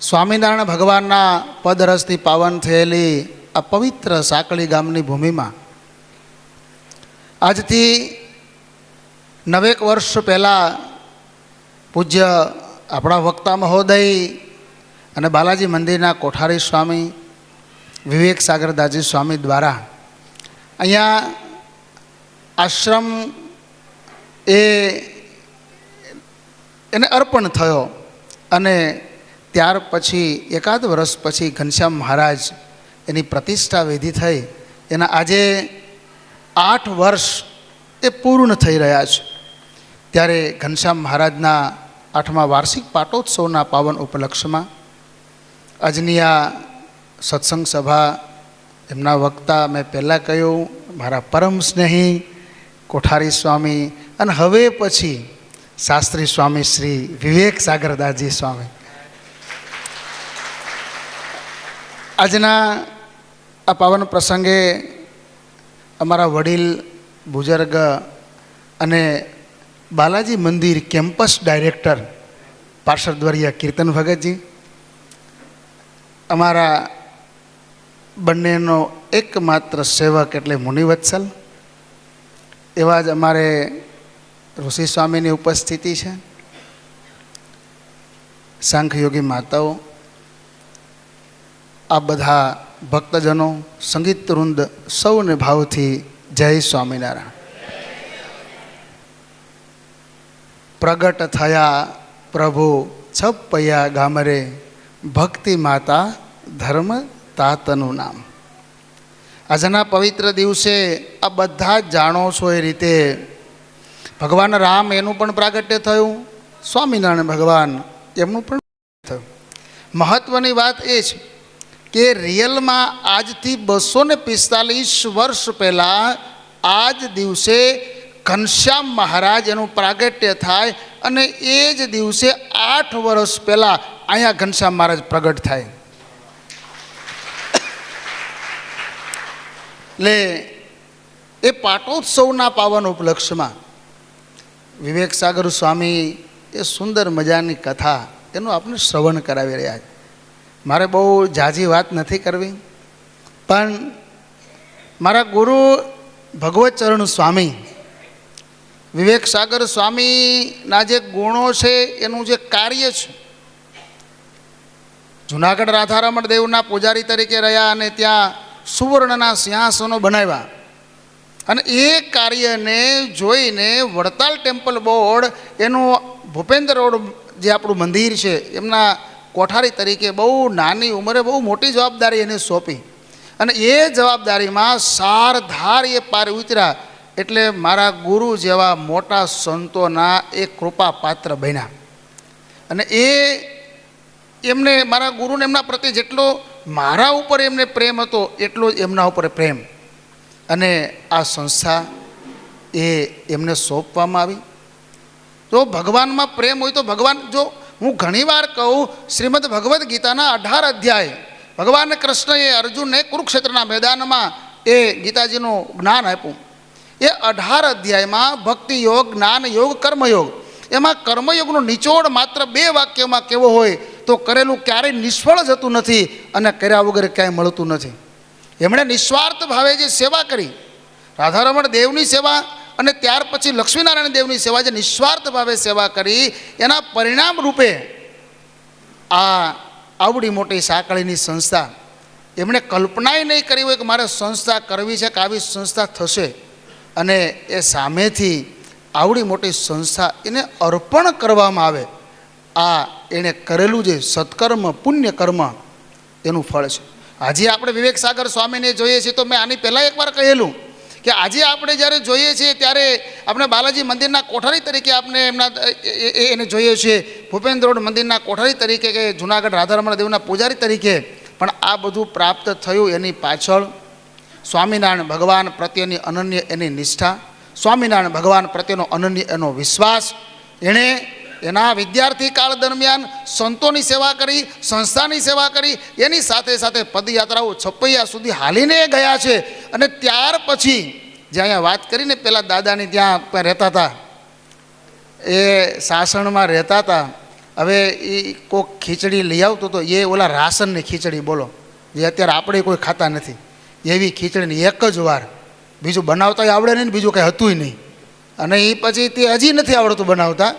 સ્વામિનારાયણ ભગવાનના પદરસથી પાવન થયેલી આ પવિત્ર સાંકળી ગામની ભૂમિમાં આજથી 9 વર્ષ પહેલાં પૂજ્ય આપણા વક્તા મહોદય અને બાલાજી મંદિરના કોઠારી સ્વામી વિવેક સાગરદાસજી સ્વામી દ્વારા અહીંયા આશ્રમ એને અર્પણ થયો અને ત્યાર પછી એકાદ વર્ષ પછી ઘનશ્યામ મહારાજ એની પ્રતિષ્ઠા વિધિ થઈ. એના આજે 8 વર્ષ એ પૂર્ણ થઈ રહ્યા છે. ત્યારે ઘનશ્યામ મહારાજના 8મા વાર્ષિક પાટોત્સવના પાવન ઉપલક્ષ્યમાં આજની આ સત્સંગ સભા એમના વક્તા મેં પહેલાં કહ્યું મારા પરમ સ્નેહી કોઠારી સ્વામી અને હવે પછી શાસ્ત્રી સ્વામી શ્રી વિવેક સાગરદાસજી સ્વામી. આજના આ પાવન પ્રસંગે અમારા વડીલ બુઝુર્ગ અને બાલાજી મંદિર કેમ્પસ ડાયરેક્ટર પાર્ષદવર્ય કીર્તન ભગતજી, અમારા બંનેનો એકમાત્ર સેવક એટલે મુનિવત્સલ, એવા જ અમારે ઋષિ સ્વામીની ઉપસ્થિતિ છે, સાંખ્યયોગી માતાઓ, આ બધા ભક્તજનો, સંગીત વૃંદ, સૌને ભાવથી જય સ્વામિનારાયણ. પ્રગટ થયા પ્રભુ છપૈયા ગામરે, ભક્તિ માતા ધર્મ તાતનું નામ. આજના પવિત્ર દિવસે આ બધા જ જાણો છો એ રીતે ભગવાન રામ એનું પણ પ્રાગટ્ય થયું, સ્વામિનારાયણ ભગવાન એમનું પણ થયું. મહત્ત્વની વાત એ છે કે રિયલમાં આજથી 245 વર્ષ પહેલાં આ જ દિવસે ઘનશ્યામ મહારાજ એનું પ્રાગટ્ય થાય અને એ જ દિવસે 8 વર્ષ પહેલાં અહીંયા ઘનશ્યામ મહારાજ પ્રગટ થાય. એટલે એ પાટોત્સવના પાવન ઉપલક્ષ્યમાં વિવેક સાગર સ્વામી એ સુંદર મજાની કથા એનું આપણે શ્રવણ કરાવી રહ્યા છે. મારે બહુ ઝાઝી વાત નથી કરવી, પણ મારા ગુરુ ભગવતચરણ સ્વામી વિવેક સાગર સ્વામીના જે ગુણો છે એનું જે કાર્ય છે, જુનાગઢ રાધારમણ દેવના પૂજારી તરીકે રહ્યા અને ત્યાં સુવર્ણના સિંહાસનો બનાવ્યા અને એ કાર્યને જોઈને વડતાલ ટેમ્પલ બોર્ડ એનું ભૂપેન્દ્ર રોડ જે આપણું મંદિર છે એમના કોઠારી તરીકે બહુ નાની ઉંમરે બહુ મોટી જવાબદારી એને સોંપી અને એ જવાબદારીમાં સારધાર એ પાર ઉતર્યા. એટલે મારા ગુરુ જેવા મોટા સંતોના એ કૃપા પાત્ર બન્યા અને એમને મારા ગુરુને એમના પ્રત્યે જેટલો મારા ઉપર એમને પ્રેમ હતો એટલો જ એમના ઉપર પ્રેમ અને આ સંસ્થા એમને સોંપવામાં આવી. જો ભગવાનમાં પ્રેમ હોય તો ભગવાન, જો હું ઘણીવાર કહું, શ્રીમદ ભગવદ્ ગીતાના 18 અધ્યાય ભગવાન કૃષ્ણએ અર્જુનને કુરુક્ષેત્રના મેદાનમાં એ ગીતાજીનું જ્ઞાન આપ્યું. એ 18 અધ્યાયમાં ભક્તિ યોગ, જ્ઞાન યોગ, કર્મયોગ, એમાં કર્મયોગનો નિચોડ માત્ર 2 વાક્યમાં કેવો હોય તો કરેલું ક્યારેય નિષ્ફળ જતું નથી અને કર્યા વગર ક્યાંય મળતું નથી. એમણે નિસ્વાર્થ ભાવે જે સેવા કરી, રાધારમણ દેવની સેવા અને ત્યાર પછી લક્ષ્મીનારાયણ દેવની સેવા, જે નિસ્વાર્થ ભાવે સેવા કરી એના પરિણામ રૂપે આવડી મોટી સાંકળીની સંસ્થા, એમણે કલ્પનાય નહીં કરી હોય કે મારે સંસ્થા કરવી છે કે આવી સંસ્થા થશે અને એ સામેથી આવડી મોટી સંસ્થા એને અર્પણ કરવામાં આવે. આ એણે કરેલું જે સત્કર્મ, પુણ્ય કર્મ એનું ફળ છે. આજે આપણે વિવેક સાગર સ્વામીને જોઈએ છીએ તો મેં આની પહેલાં એકવાર કહેલું કે આજે આપણે જ્યારે જોઈએ છીએ ત્યારે આપણે બાલાજી મંદિરના કોઠારી તરીકે આપણે એને જોઈએ છીએ, ભૂપેન્દ્ર રોડ મંદિરના કોઠારી તરીકે કે જુનાગઢ રાધારમણ દેવના પૂજારી તરીકે, પણ આ બધું પ્રાપ્ત થયું એની પાછળ સ્વામિનારાયણ ભગવાન પ્રત્યેની અનન્ય એની નિષ્ઠા, સ્વામિનારાયણ ભગવાન પ્રત્યેનો અનન્ય એનો વિશ્વાસ, એણે એના વિદ્યાર્થી કાળ દરમિયાન સંતોની સેવા કરી, સંસ્થાની સેવા કરી, એની સાથે સાથે પદયાત્રાઓ છપૈયા સુધી હાલીને ગયા છે. અને ત્યાર પછી જે અહીંયા વાત કરીને પહેલાં દાદાની ત્યાં રહેતા હતા, એ સાસણમાં રહેતા હતા હવે એ કોઈક ખીચડી લઈ આવતો તો એ ઓલા રાશનની ખીચડી બોલો, જે અત્યારે આપણે કોઈ ખાતા નથી, એવી ખીચડીની એક જ વાર, બીજું બનાવતા આવડે નહીં ને બીજું કંઈ હતુંય નહીં. અને એ પછી તે હજી નથી આવડતું બનાવતા.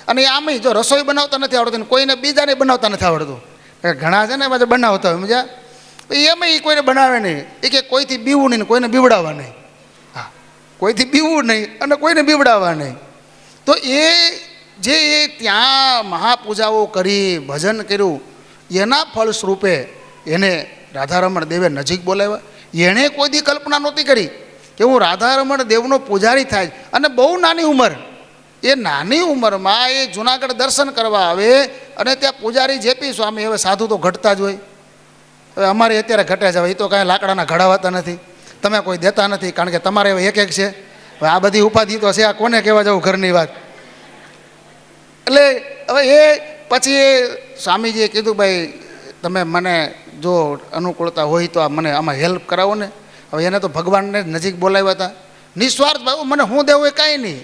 અને આમેય જો રસોઈ બનાવતા નથી આવડતું ને કોઈને બીજાને બનાવતા નથી આવડતું. ઘણા છે ને પાછા બનાવતા હોય મજા, એમાં એ કોઈને બનાવે નહીં. એ કે કોઈથી બીવું નહીં ને કોઈને બીવડાવવા નહીં. હા, કોઈથી બીવવું નહીં અને કોઈને બીવડાવવા નહીં. તો એ જે ત્યાં મહાપૂજાઓ કરી, ભજન કર્યું, એના ફળ સ્વરૂપે એને રાધારમણ દેવે નજીક બોલાવ્યા. એણે કોઈ દી કલ્પના નહોતી કરી કે હું રાધારમણ દેવનો પૂજારી થાય. અને બહુ નાની ઉંમર, એ નાની ઉંમરમાં એ જુનાગઢ દર્શન કરવા આવે અને ત્યાં પૂજારી જેપી સ્વામી, હવે સાધુ તો ઘટતા જ હોય, હવે અમારે અત્યારે ઘટે જ, હવે એ તો કાંઈ લાકડાના ઘડાવાતા નથી, તમે કોઈ દેતા નથી, કારણ કે તમારે હવે એક છે. હવે આ બધી ઉપાધિ તો છે, આ કોને કહેવા જવું ઘરની વાત. એટલે હવે એ પછી એ સ્વામીજીએ કીધું ભાઈ તમે મને જો અનુકૂળતા હોય તો મને આમાં હેલ્પ કરાવો ને. હવે એને તો ભગવાનને નજીક બોલાવ્યા હતા. નિસ્વાર્થ ભાવ મને હું દેવું એ કાંઈ નહીં.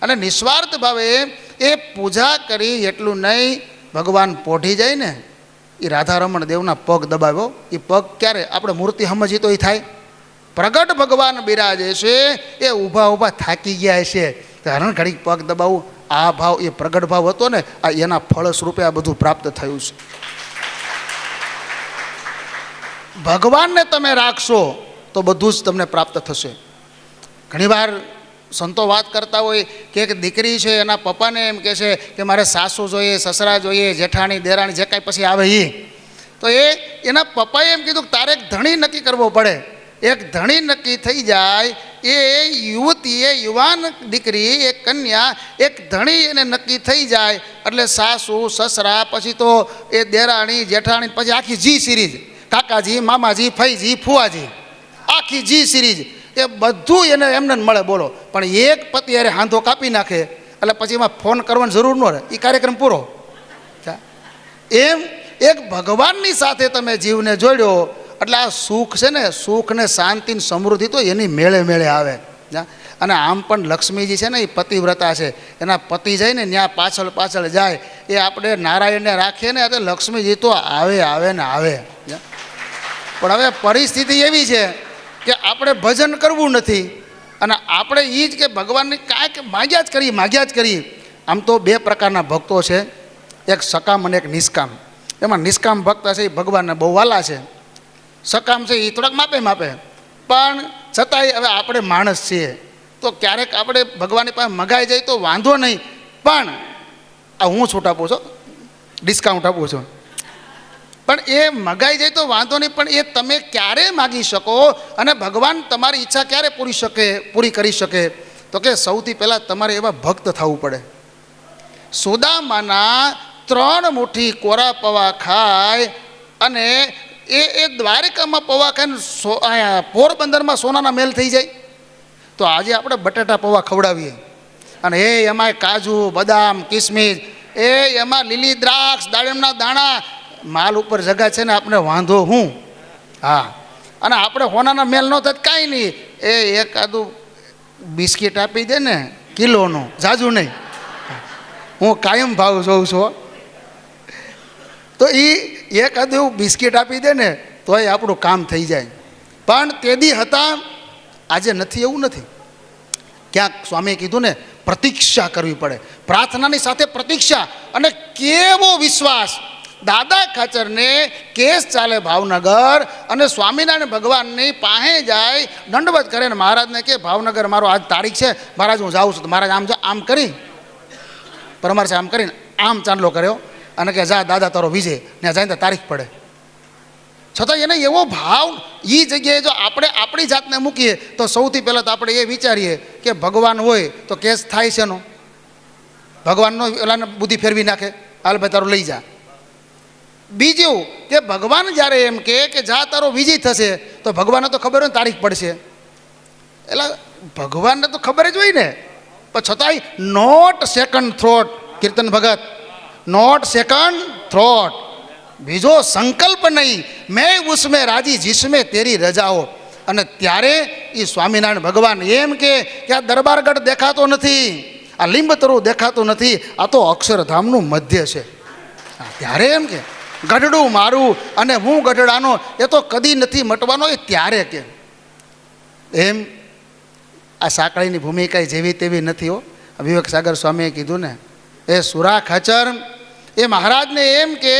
અને નિસ્વાર્થ ભાવે એ પૂજા કરી એટલું નહીં, ભગવાન પોઢી જાય ને એ રાધારમણ દેવના પગ દબાવ્યો. એ પગ ક્યારે આપણે મૂર્તિ સમજી તો એ થાય, પ્રગટ ભગવાન બિરાજે છે, એ ઊભા ઊભા થાકી ગયા છે, હરણ ઘડીક પગ દબાવવું. આ ભાવ એ પ્રગટ ભાવ હતો ને, આ એના ફળ સ્વરૂપે આ બધું પ્રાપ્ત થયું છે. ભગવાનને તમે રાખશો તો બધું જ તમને પ્રાપ્ત થશે. ઘણીવાર સંતો વાત કરતા હોય કે એક દીકરી છે, એના પપ્પાને એમ કહે છે કે મારે સાસુ જોઈએ, સસરા જોઈએ, જેઠાણી, દેરાણી, જે કાંઈ પછી આવે એ. તો એના પપ્પાએ એમ કીધું કે તારે એક ધણી નક્કી કરવો પડે. એક ધણી નક્કી થઈ જાય, એ યુવતી, એ યુવાન દીકરી, એક કન્યા, એક ધણી એને નક્કી થઈ જાય એટલે સાસુ, સસરા, પછી તો એ દેરાણી, જેઠાણી, પછી આખી જી સિરીઝ, કાકાજી, મામાજી, ફઈજી, ફુવાજી, આખી જી સિરીઝ, એ બધું એને એમને મળે. બોલો, પણ એક પતિ અરે હાંધો કાપી નાખે એટલે પછી એમાં ફોન કરવાની જરૂર ન રહે, એ કાર્યક્રમ પૂરો. એમ એક ભગવાનની સાથે તમે જીવને જોડ્યો એટલે આ સુખ છે ને, સુખ ને શાંતિ ને સમૃદ્ધિ તો એની મેળે મેળે આવે. અને આમ પણ લક્ષ્મીજી છે ને એ પતિવ્રતા છે, એના પતિ જાય ને ત્યાં પાછળ પાછળ જાય. એ આપણે નારાયણને રાખીએ ને એટલે લક્ષ્મીજી તો આવે આવે ને આવે. પણ હવે પરિસ્થિતિ એવી છે કે આપણે ભજન કરવું નથી અને આપણે એ જ કે ભગવાનને કાંઈક માગ્યા જ કરીએ. આમ તો બે પ્રકારના ભક્તો છે, એક સકામ અને એક નિષ્કામ. એમાં નિષ્કામ ભક્ત છે એ ભગવાનને બહુ વાલા છે. સકામ છે એ થોડાક માપે, પણ છતાંય હવે આપણે માણસ છીએ તો ક્યારેક આપણે ભગવાનની પાસે મગાઈ જાય તો વાંધો નહીં. પણ આ હું છૂટ આપું છું, ડિસ્કાઉન્ટ આપું છું, પણ એ મગાઈ જાય તો વાંધો નહીં. પણ એ તમે ક્યારે માગી શકો અને ભગવાન તમારી ઈચ્છા ક્યારે પૂરી કરી શકે? તો કે સૌથી પહેલાં તમારે એવા ભક્ત થવું પડે. સુદામાના 3 મુઠ્ઠી કોરા પૌવા ખાય અને એ દ્વારિકામાં પૌવા ખાઈને પોરબંદરમાં સોનાના મેલ થઈ જાય. તો આજે આપણે બટાટા પૌવા ખવડાવીએ અને એમાંય કાજુ, બદામ, કિસમિસ, એમાં લીલી દ્રાક્ષ, દાડમના દાણા, માલ ઉપર જગા છે ને આપણે વાંધો હું. હા, અને આપણે હોનાના મેલ ન થાય કાંઈ નહીં, એકાદું બિસ્કિટ આપી દે ને કિલોનું, જાજુ નહીં. હું કાયમ ભાવ જોઉં છું. તો એ એકાદું એવું બિસ્કિટ આપી દે ને તોય આપણું કામ થઈ જાય. પણ તેદી હતા, આજે નથી, એવું નથી. ક્યાંક સ્વામીએ કીધું ને પ્રતીક્ષા કરવી પડે, પ્રાર્થનાની સાથે પ્રતીક્ષા. અને કેવો વિશ્વાસ! દાદા ખાચરને કેસ ચાલે ભાવનગર અને સ્વામિનારાયણ ભગવાનની પાસે જાય, દંડવત કરે ને મહારાજને કે ભાવનગર મારો આજ તારીખ છે મહારાજ, હું જાઉં છું. તો મહારાજ આમ કરી પરમાર છે, આમ કરીને આમ ચાંદલો કર્યો અને કે જા દાદા તારો વિજય, ત્યાં જાય તો તારીખ પડે. છતાં એને એવો ભાવ, એ જગ્યાએ જો આપણે આપણી જાતને મૂકીએ તો સૌથી પહેલાં તો આપણે એ વિચારીએ કે ભગવાન હોય તો કેસ થાય છે નો, ભગવાનનો ઓલાને બુદ્ધિ ફેરવી નાખે, હાલ ભાઈ તારો લઈ જા. બીજું કે ભગવાન જ્યારે એમ કે જા તારો વિજય થશે તો ભગવાનને તો ખબર હોય ને તારીખ પડશે, એટલે ભગવાનને તો ખબર જ હોય ને. પણ છતાંય not second thought, Kirtan Bhagat, not second thought, બીજો સંકલ્પ નહીં, મેં ઉસમે રાજી જીસમે તેરી રજાઓ. અને ત્યારે એ સ્વામિનારાયણ ભગવાન એમ કે આ દરબારગઢ દેખાતો નથી, આ લીંબતરું દેખાતું નથી, આ તો અક્ષરધામનું મધ્ય છે. ત્યારે એમ કે ગઢડું મારું અને હું ગઢડાનો એ તો કદી નથી મટવાનો એ ત્યારે કે એમ આ સાંકળીની ભૂમિકા જેવી તેવી નથી હો. વિવેક સાગર સ્વામીએ કીધું ને એ સુરા ખાચર એ મહારાજને એમ કે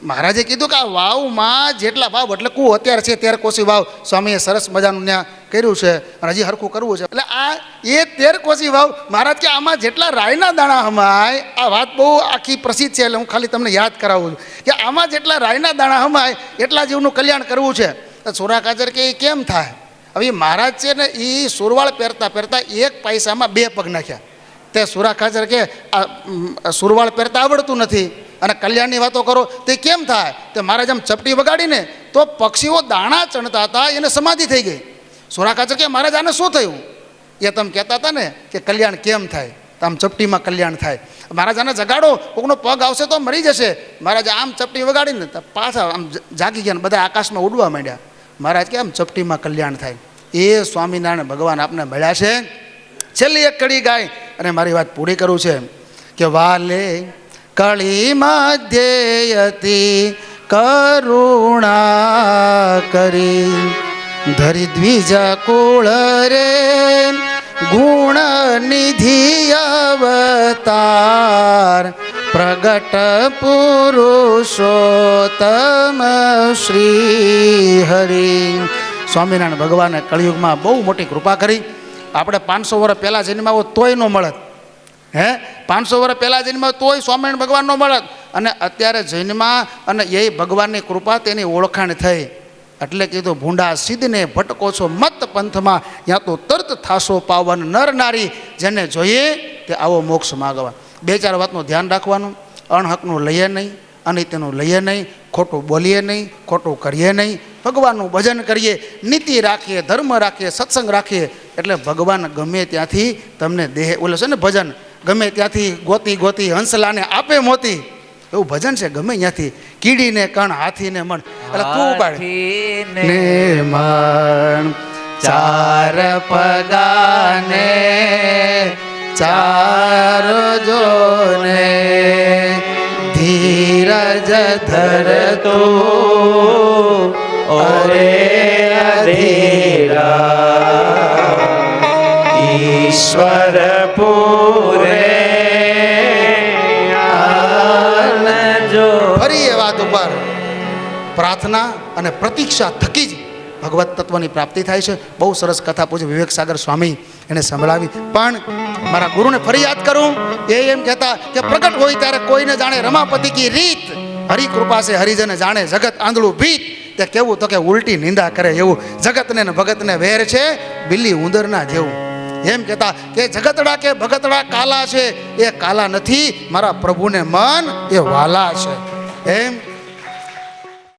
મહારાજે કીધું કે આ વાવમાં જેટલા વાવ એટલે કું અત્યારે છે 13 કોસી વાવ સ્વામીએ સરસ મજાનું ત્યાં કર્યું છે અને હજી હરખું કરવું છે. એટલે આ એ 13 કોસી વાવ મહારાજ કે આમાં જેટલા રાયના દાણા હમાય, આ વાત બહુ આખી પ્રસિદ્ધ છે એટલે હું ખાલી તમને યાદ કરાવું છું કે આમાં જેટલા રાયના દાણા હમાય એટલા જીવનું કલ્યાણ કરવું છે. સુરા ખાચર કે એ કેમ થાય? હવે મહારાજ છે ને એ સુરવાળ પહેરતા પહેરતા એક પૈસામાં 2 પગ નાખ્યા. તે સુરા ખાચર કે આ સુરવાળ પહેરતા આવડતું નથી અને કલ્યાણની વાતો કરો તે કેમ થાય? તે મહારાજ આમ ચપટી વગાડીને તો પક્ષીઓ દાણા ચણતા હતા, એને સમાધિ થઈ ગઈ. સુરા ખાચર કે મહારાજ આને શું થયું? એ તમે કહેતા હતા ને કે કલ્યાણ કેમ થાય, તો આમ ચપટીમાં કલ્યાણ થાય. મહારાજ આને જગાડો, કોકનો પગ આવશે તો મરી જશે. મહારાજ આમ ચપટી વગાડીને પાછા આમ જાગી ગયા, બધા આકાશમાં ઉડવા માંડ્યા. મહારાજ કે આમ ચપટીમાં કલ્યાણ થાય. એ સ્વામિનારાયણ ભગવાન આપને મળ્યા છે. છેલ્લી એક કડી ગાય અને મારી વાત પૂરી કરું છે કે વાલે કળી મધ્યયતી કરુણા કરી ધરી દ્વિજ કુળ રે ગુણ નિધિ અવતાર પ્રગટ પુરુષોત્તમ શ્રી હરિ. સ્વામિનારાયણ ભગવાને કળિયુગમાં બહુ મોટી કૃપા કરી. આપણે 500 વર્ષ પહેલાં જન્માવો તોય ન મળત, 500 વર્ષ પહેલાં જન્માવો તોય સ્વામિનારાયણ ભગવાન ન મળત. અને અત્યારે જન્મા અને એ ભગવાનની કૃપા તેની ઓળખાણ થઈ. એટલે કીધું ભૂંડા સિદ્ધને ભટકો છો મત પંથમાં, યા તો તરત થાશો પાવન નર નારી, જેને જોઈએ તે આવો મોક્ષ માગવા. 2-4 વાતનું ધ્યાન રાખવાનું. અણહકનું લઈએ નહીં, અનિત્યનું લઈએ નહીં, ખોટું બોલીએ નહીં, ખોટું કરીએ નહીં, ભગવાનનું ભજન કરીએ, નીતિ રાખીએ, ધર્મ રાખીએ, સત્સંગ રાખીએ. એટલે ભગવાન ગમે ત્યાંથી તમને દેહ ઓલે છે ને ભજન, ગમે ત્યાંથી ગોતી ગોતી હંસલાને આપે મોતી, એવું ભજન છે. ગમે ત્યાંથી કીડીને કણ હાથીને મણ, એટલે તું ઉપાડ ને મણ 4 પગાને 4 જોને ધીરજ ધરતો અરે અધીરા ઈશ્વર પૂરે આનજો. ફરી એ વાત ઉપર પ્રાર્થના અને પ્રતીક્ષા થકી જ ભગવત તત્વની પ્રાપ્તિ થાય છે. બહુ સરસ કથા પૂજ્ય વિવેક સાગર સ્વામી એને સંભળાવી. પણ મારા ગુરુને ફરી યાદ કરું, એ એમ કહેતા કે પ્રગટ હોય ત્યારે કોઈને જાણે રમાપતિ કી રીત, હરિ કૃપા સે હરિજન જાણે જગત આંધળું ભીત. તે કેવું તો કે ઉલટી નિંદા કરે એવું જગતને ને ભગતને વેર છે બિલ્લી ઉંદરના જેવું. એમ કહેતા કે જગતડા કે ભગતડા કાલા છે, એ કાલા નથી, મારા પ્રભુને મન એ વાલા છે. એમ